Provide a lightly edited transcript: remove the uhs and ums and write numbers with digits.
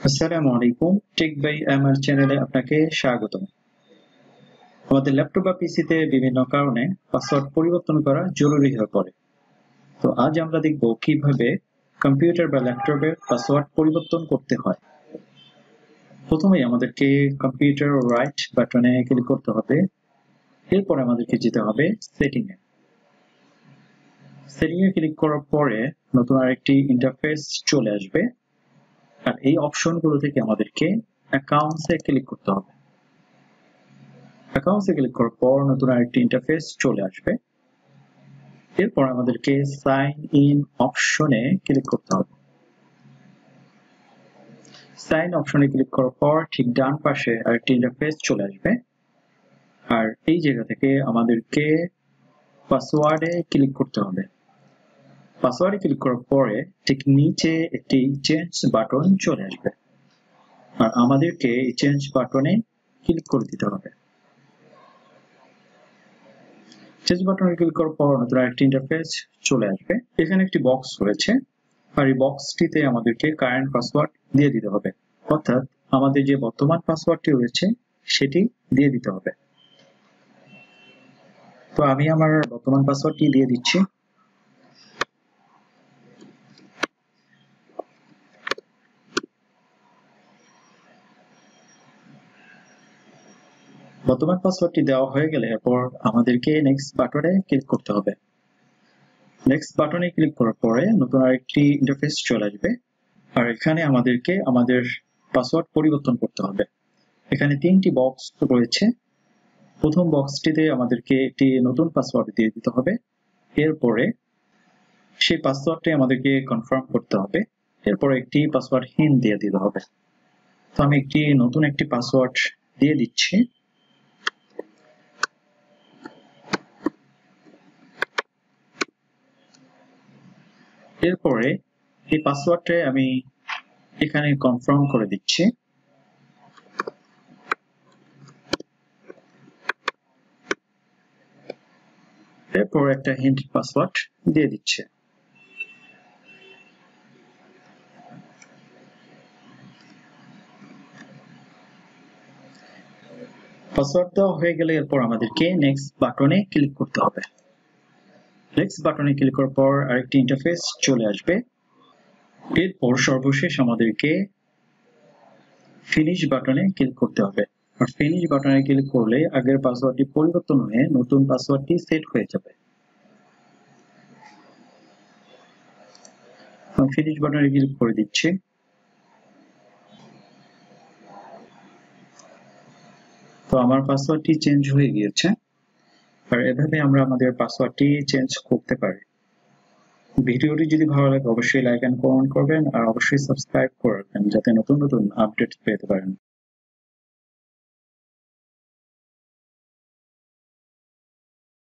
আসসালামু আলাইকুম, take by MR চ্যানেলে আপনাকে স্বাগতম। আমাদের ল্যাপটপ বা পিসিতে বিভিন্ন কারণে পাসওয়ার্ড পরিবর্তন করা জরুরি হয়ে পড়ে। তো আজ আমরা দেখব কিভাবে কম্পিউটার বা ল্যাপটপের পাসওয়ার্ড পরিবর্তন করতে হয়। প্রথমেই আমাদেরকে কম্পিউটার রাইট বাটনে ক্লিক করতে হবে। এরপর আমাদেরকে যেতে হবে সেটিংয়ে। সেটিংয়ে ক্লিক করার পরে নতুন আরেকটি ইন্টারফেস চলে আসবে। আর এই অপশনগুলো থেকে আমাদেরকে অ্যাকাউন্টসে ক্লিক করতে হবে। অ্যাকাউন্টসে ক্লিক করার পর নতুন আরেকটি ইন্টারফেস চলে আসবে। এরপর আমাদেরকে সাইন ইন অপশনে ক্লিক করতে হবে। সাইন অপশনে ক্লিক করার পর ঠিক ডান পাশে আরেকটি ইন্টারফেস চলে আসবে। আর এই জায়গা থেকে আমাদেরকে পাসওয়ার্ডে ক্লিক করতে হবে। পাসওয়ার্ডে ক্লিক করার পরে ঠিক নিচে একটি চেঞ্জ বাটন চলে আসবে। আর আমাদেরকে এই চেঞ্জ বাটনে ক্লিক করে দিতে হবে। চেঞ্জ বাটনে ক্লিক করার পর নতুন আরেকটি ইন্টারফেস চলে আসবে। এখানে একটি বক্স রয়েছে আর এই বক্সটিতে আমাদেরকে কারেন্ট পাসওয়ার্ড দিয়ে দিতে হবে, অর্থাৎ আমাদের যে বর্তমান পাসওয়ার্ডটি রয়েছে সেটি দিয়ে দিতে হবে। তো আমি আমার বর্তমান পাসওয়ার্ডটি দিয়ে দিচ্ছি। বর্তমান পাসওয়ার্ডটি দেওয়া হয়ে গেলে এরপর আমাদেরকে নেক্সট বাটনে ক্লিক করতে হবে। নেক্সট বাটনে ক্লিক করার পরে নতুন আরেকটি ইন্টারফেস চলে আসবে। আর এখানে আমাদেরকে আমাদের পাসওয়ার্ড পরিবর্তন করতে হবে। এখানে তিনটি বক্স রয়েছে। প্রথম বক্সটিতে আমাদেরকে একটি নতুন পাসওয়ার্ড দিয়ে দিতে হবে। এরপরে সেই পাসওয়ার্ডটি আমাদেরকে কনফার্ম করতে হবে। এরপরে একটি পাসওয়ার্ডহীন দিয়ে দিতে হবে। তো আমি নতুন একটি পাসওয়ার্ড দিয়ে দিচ্ছি। এরপরে এই পাসওয়ার্ডটা আমি এখানে কনফার্ম করে দিচ্ছি। এরপর একটা হিন্ট পাসওয়ার্ড দিয়ে দিচ্ছি। পাসওয়ার্ড দেওয়া হয়ে গেলে এরপর আমাদেরকে নেক্সট বাটনে ক্লিক করতে হবে। নেক্সট বাটনে ক্লিক করার পর আরেকটি ইন্টারফেস চলে আসবে। এরপর সর্বশেষ আমাদেরকে ফিনিশ বাটনে ক্লিক করতে হবে। আর ফিনিশ বাটনে ক্লিক করলে আগের পাসওয়ার্ডটি পরিবর্তন হয়ে নতুন পাসওয়ার্ডটি সেট হয়ে যাবে। ফিনিশ বাটনে ক্লিক করে দিচ্ছি। তো আমার পাসওয়ার্ডটি চেঞ্জ হয়ে গিয়েছে। আর এভাবে আমরা আমাদের পাসওয়ার্ডটি চেঞ্জ করতে পারি। ভিডিওটি যদি ভালো লাগে অবশ্যই লাইক এন্ড কমেন্ট করবেন আর অবশ্যই সাবস্ক্রাইব করবেন যাতে নতুন নতুন আপডেট পেতে পারেন।